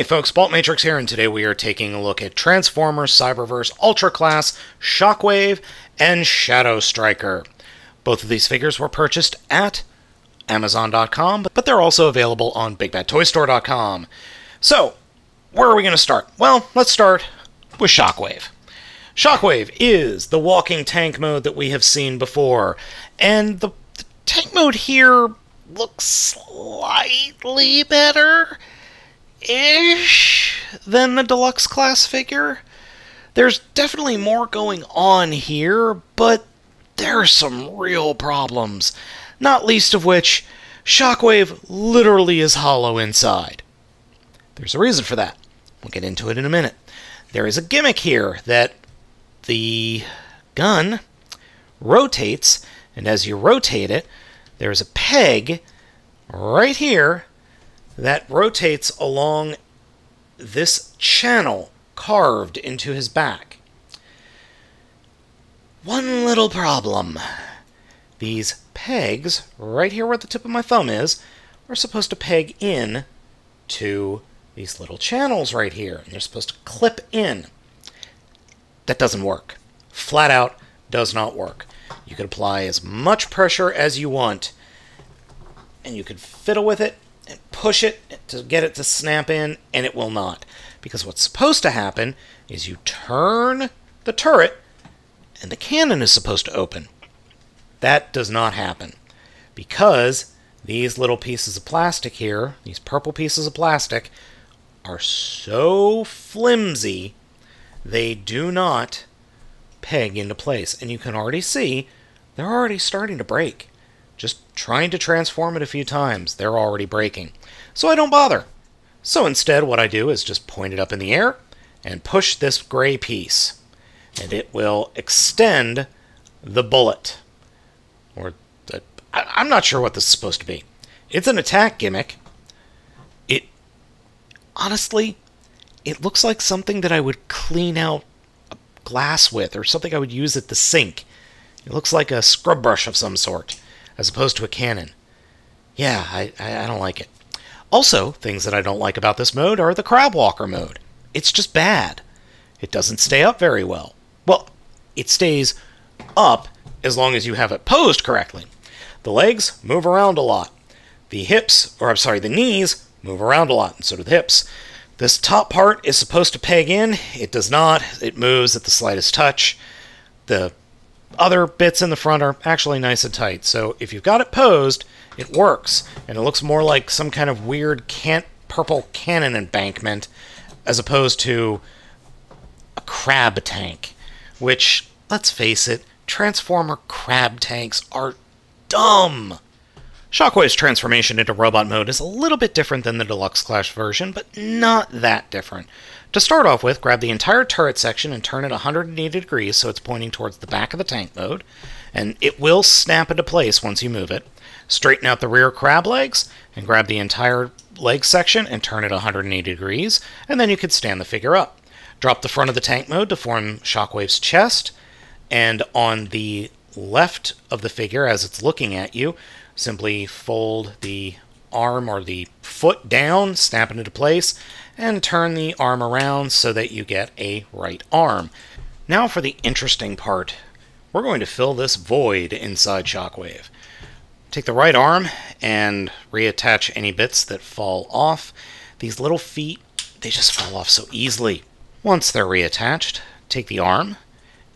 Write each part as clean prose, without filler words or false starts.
folks, Baltmatrix here, and today we are taking a look at Transformers Cyberverse Ultra Class, Shockwave, and Shadow Striker. Both of these figures were purchased at Amazon.com, but they're also available on BigBadToyStore.com. So, where are we going to start? Well, let's start with Shockwave. Shockwave is the walking tank mode that we have seen before, and the tank mode here looks slightly better-ish than the deluxe class figure. There's definitely more going on here, but there are some real problems, not least of which Shockwave literally is hollow inside. There's a reason for that. We'll get into it in a minute. There is a gimmick here that the gun rotates, and as you rotate it, there's a peg right here that rotates along this channel carved into his back. One little problem. These pegs, right here where the tip of my thumb is, are supposed to peg in to these little channels right here, and they're supposed to clip in. That doesn't work. Flat out does not work. You can apply as much pressure as you want, and you can fiddle with it and push it to get it to snap in, and it will not. Because what's supposed to happen is you turn the turret, and the cannon is supposed to open. That does not happen, because these little pieces of plastic here, these purple pieces of plastic, are so flimsy, they do not peg into place. And you can already see they're already starting to break. Just trying to transform it a few times, they're already breaking. So I don't bother. So instead what I do is just point it up in the air and push this gray piece, and it will extend the bullet. I'm not sure what this is supposed to be. It's an attack gimmick. Honestly, it looks like something that I would clean out glass with, or something I would use at the sink. It looks like a scrub brush of some sort, as opposed to a cannon. Yeah, I don't like it. Also, things that I don't like about this mode are the Crab Walker mode. It's just bad. It doesn't stay up very well. Well, it stays up as long as you have it posed correctly. The legs move around a lot. The knees move around a lot, and so do the hips. This top part is supposed to peg in. It does not. It moves at the slightest touch. The other bits in the front are actually nice and tight. So if you've got it posed, it works. And it looks more like some kind of weird purple cannon embankment as opposed to a crab tank. Which, let's face it, Transformer crab tanks are dumb. Shockwave's transformation into robot mode is a little bit different than the deluxe class version, but not that different. To start off with, grab the entire turret section and turn it 180 degrees so it's pointing towards the back of the tank mode, and it will snap into place once you move it. Straighten out the rear crab legs, and grab the entire leg section and turn it 180 degrees, and then you can stand the figure up. Drop the front of the tank mode to form Shockwave's chest, and on the left of the figure as it's looking at you, simply fold the arm or the foot down, snap it into place, and turn the arm around so that you get a right arm. Now for the interesting part. We're going to fill this void inside Shockwave. Take the right arm and reattach any bits that fall off. These little feet, they just fall off so easily. Once they're reattached, take the arm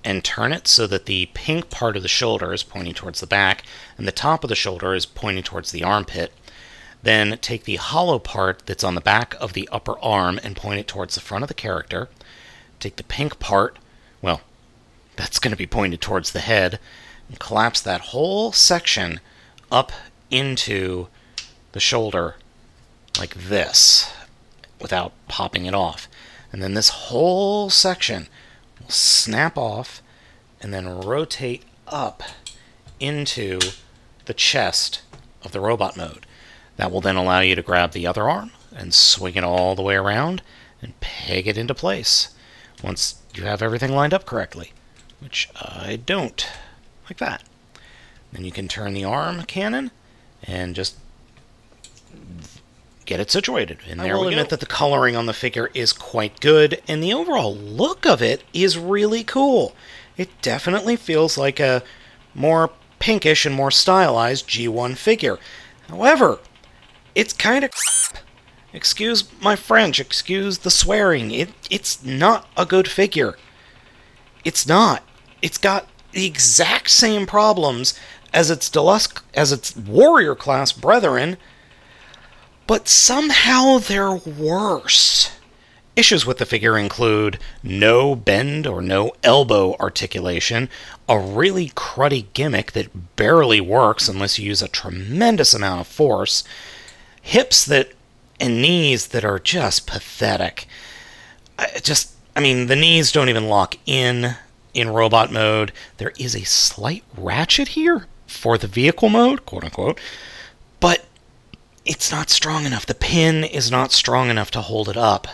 and turn it so that the pink part of the shoulder is pointing towards the back, and the top of the shoulder is pointing towards the armpit. Then take the hollow part that's on the back of the upper arm and point it towards the front of the character. Take the pink part, well, that's going to be pointed towards the head, and collapse that whole section up into the shoulder like this, without popping it off. And then this whole section will snap off and then rotate up into the chest of the robot mode. That will then allow you to grab the other arm and swing it all the way around and peg it into place once you have everything lined up correctly, which I don't, like that. Then you can turn the arm cannon and just get it situated. And there we go. I will admit that the coloring on the figure is quite good, and the overall look of it is really cool. It definitely feels like a more pinkish and more stylized G1 figure. However, it's kind of excuse my French, excuse the swearing. It's not a good figure. It's not. It's got the exact same problems as its warrior class brethren, but somehow they're worse. Issues with the figure include no bend or no elbow articulation, a really cruddy gimmick that barely works unless you use a tremendous amount of force, hips and knees that are just pathetic. I mean, the knees don't even lock in robot mode. There is a slight ratchet here for the vehicle mode, quote-unquote, but it's not strong enough. The pin is not strong enough to hold it up.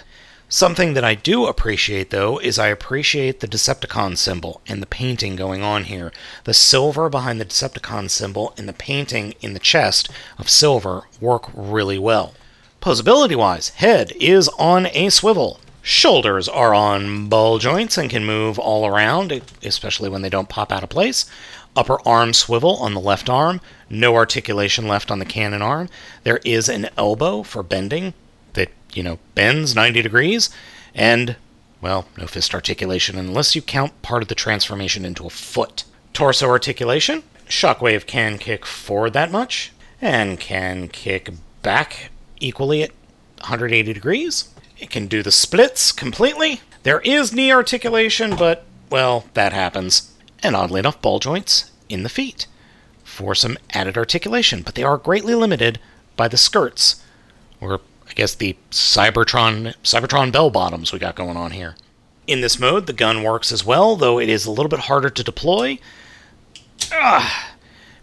Something that I do appreciate, though, is I appreciate the Decepticon symbol and the painting going on here. The silver behind the Decepticon symbol and the painting in the chest of silver work really well. Posability-wise, head is on a swivel. Shoulders are on ball joints and can move all around, especially when they don't pop out of place. Upper arm swivel on the left arm. No articulation left on the cannon arm. There is an elbow for bending that, bends 90 degrees. And, well, no fist articulation unless you count part of the transformation into a foot. Torso articulation. Shockwave can kick forward that much and can kick back equally at 180 degrees. It can do the splits completely. There is knee articulation, but, well, that happens. And oddly enough, ball joints in the feet for some added articulation, but they are greatly limited by the skirts, or I guess the Cybertron bell bottoms we got going on here. In this mode, the gun works as well, though it is a little bit harder to deploy,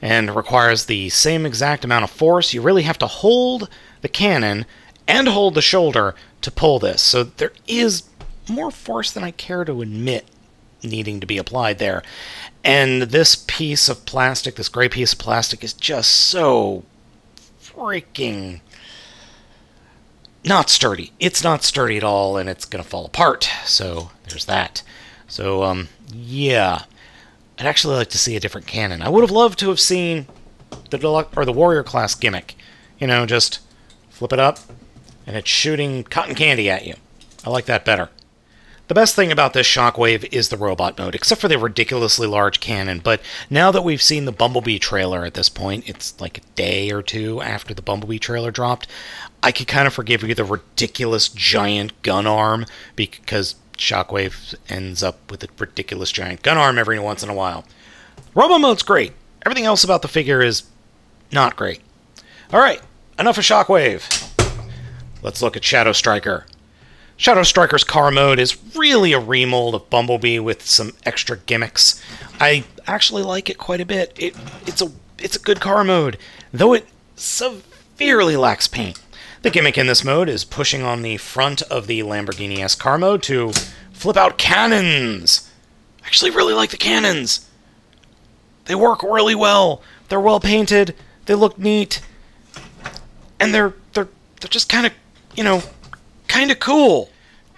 and requires the same exact amount of force. You really have to hold the cannon and hold the shoulder to pull this, so there is more force than I care to admit needing to be applied there. And this piece of plastic, this gray piece of plastic, is just so freaking not sturdy. It's not sturdy at all, and it's going to fall apart. So there's that. So, yeah. I'd actually like to see a different cannon. I would have loved to have seen the warrior class gimmick. Just flip it up, and it's shooting cotton candy at you. I like that better. The best thing about this Shockwave is the robot mode, except for the ridiculously large cannon, but now that we've seen the Bumblebee trailer at this point, it's like a day or two after the Bumblebee trailer dropped, I could kind of forgive you the ridiculous giant gun arm, because Shockwave ends up with a ridiculous giant gun arm every once in a while. Robo mode's great. Everything else about the figure is not great. Alright, enough of Shockwave. Let's look at Shadow Striker. Shadow Striker's car mode is really a remold of Bumblebee with some extra gimmicks. I actually like it quite a bit. It's a good car mode, though it severely lacks paint. The gimmick in this mode is pushing on the front of the Lamborghini S car mode to flip out cannons. I actually really like the cannons. They work really well. They're well painted. They look neat, and they're just kind of kind of cool.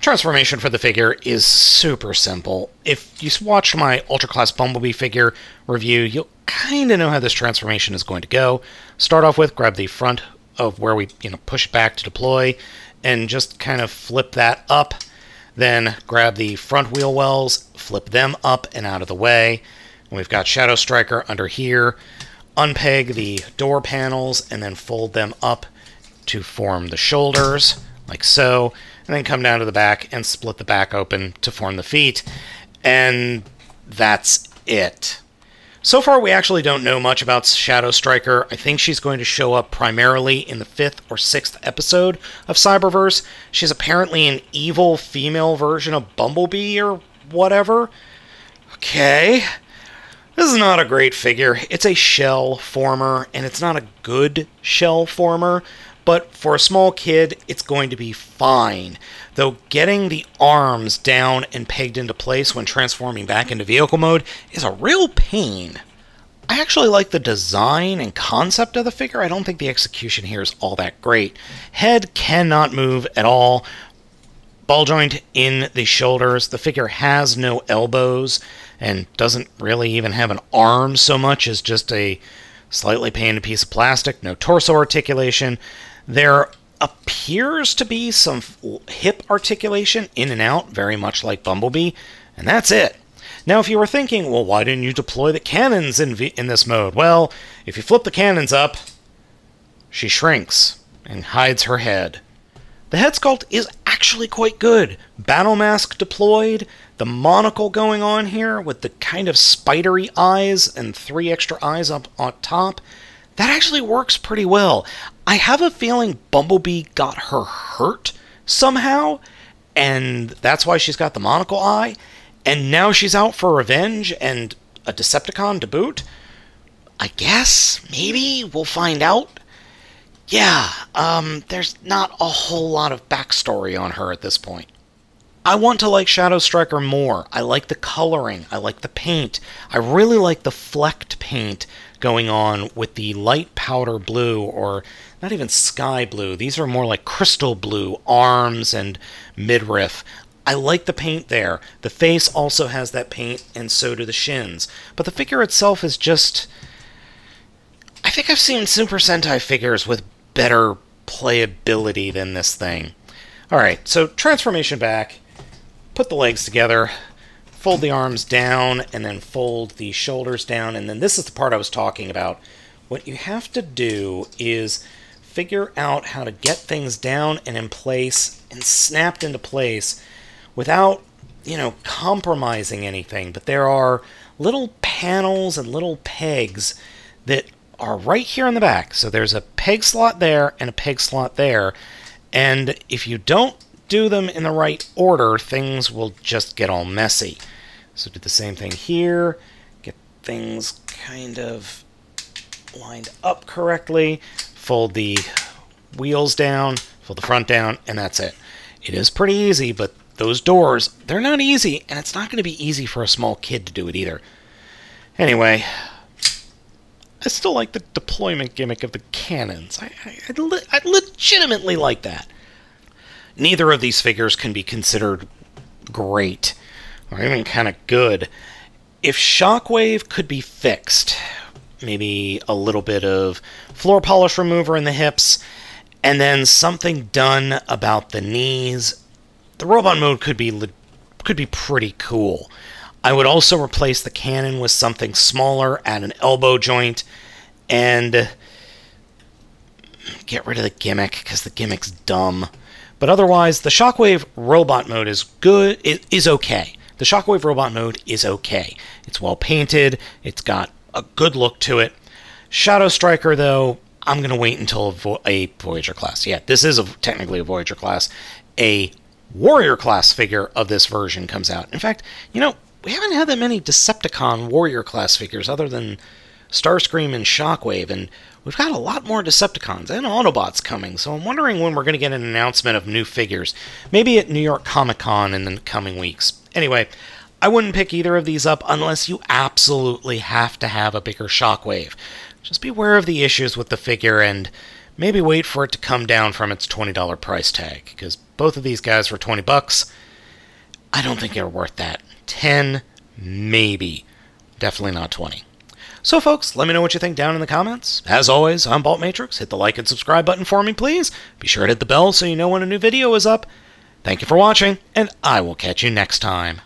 Transformation for the figure is super simple. If you watched my Ultra Class Bumblebee figure review, you'll kind of know how this transformation is going to go. Start off with, grab the front of where we push back to deploy, and just kind of flip that up. Then grab the front wheel wells, flip them up and out of the way. And we've got Shadow Striker under here. Unpeg the door panels and then fold them up to form the shoulders, like so, and then come down to the back and split the back open to form the feet, and that's it. So far, we actually don't know much about Shadow Striker. I think she's going to show up primarily in the 5th or 6th episode of Cyberverse. She's apparently an evil female version of Bumblebee or whatever. Okay. This is not a great figure. It's a shell former, and it's not a good shell former. But for a small kid, it's going to be fine. Though getting the arms down and pegged into place when transforming back into vehicle mode is a real pain. I actually like the design and concept of the figure. I don't think the execution here is all that great. Head cannot move at all. Ball joint in the shoulders. The figure has no elbows and doesn't really even have an arm so much as just a slightly painted piece of plastic. No torso articulation. There appears to be some hip articulation in and out, very much like Bumblebee, and that's it. Now, if you were thinking, well, why didn't you deploy the cannons in this mode? Well, if you flip the cannons up, she shrinks and hides her head. The head sculpt is actually quite good. Battle mask deployed, the monocle going on here with the kind of spidery eyes and 3 extra eyes up on top. That actually works pretty well. I have a feeling Bumblebee got her hurt somehow, and that's why she's got the monocle eye. And now she's out for revenge and a Decepticon to boot? I guess? Maybe? We'll find out? Yeah, there's not a whole lot of backstory on her at this point. I want to like Shadow Striker more. I like the coloring. I like the paint. I really like the flecked paint going on with the light powder blue, or not even sky blue. These are more like crystal blue arms and midriff. I like the paint there. The face also has that paint, and so do the shins. But the figure itself is just... I think I've seen Super Sentai figures with better playability than this thing. Alright, so transformation back. Put the legs together. Fold the arms down, and then fold the shoulders down. And then this is the part I was talking about. What you have to do is figure out how to get things down and in place and snapped into place without, compromising anything. But there are little panels and little pegs that are right here in the back. So there's a peg slot there and a peg slot there. And if you don't do them in the right order, things will just get all messy. So do the same thing here. Get things kind of lined up correctly. Fold the wheels down, fold the front down, and that's it. It is pretty easy, but those doors, they're not easy, and it's not going to be easy for a small kid to do it either. Anyway, I still like the deployment gimmick of the cannons. I legitimately like that. Neither of these figures can be considered great, or even kind of good. If Shockwave could be fixed, maybe a little bit of floor polish remover in the hips, and then something done about the knees, the robot mode could be pretty cool. I would also replace the cannon with something smaller at an elbow joint, and get rid of the gimmick, because the gimmick's dumb. But otherwise, the Shockwave robot mode is good. It is okay. The Shockwave robot mode is okay. It's well painted. It's got a good look to it. Shadow Striker, though, I'm going to wait until a Voyager class. Yeah, this is technically a Voyager class. A Warrior class figure of this version comes out. In fact, we haven't had that many Decepticon Warrior class figures other than Starscream and Shockwave, and we've got a lot more Decepticons and Autobots coming, so I'm wondering when we're going to get an announcement of new figures. Maybe at New York Comic Con in the coming weeks. Anyway, I wouldn't pick either of these up unless you absolutely have to have a bigger Shockwave. Just be aware of the issues with the figure and maybe wait for it to come down from its $20 price tag, because both of these guys for $20, I don't think they're worth that. 10, maybe. Definitely not 20. So folks, let me know what you think down in the comments. As always, I'm Baltmatrix. Hit the like and subscribe button for me, please. Be sure to hit the bell so you know when a new video is up. Thank you for watching, and I will catch you next time.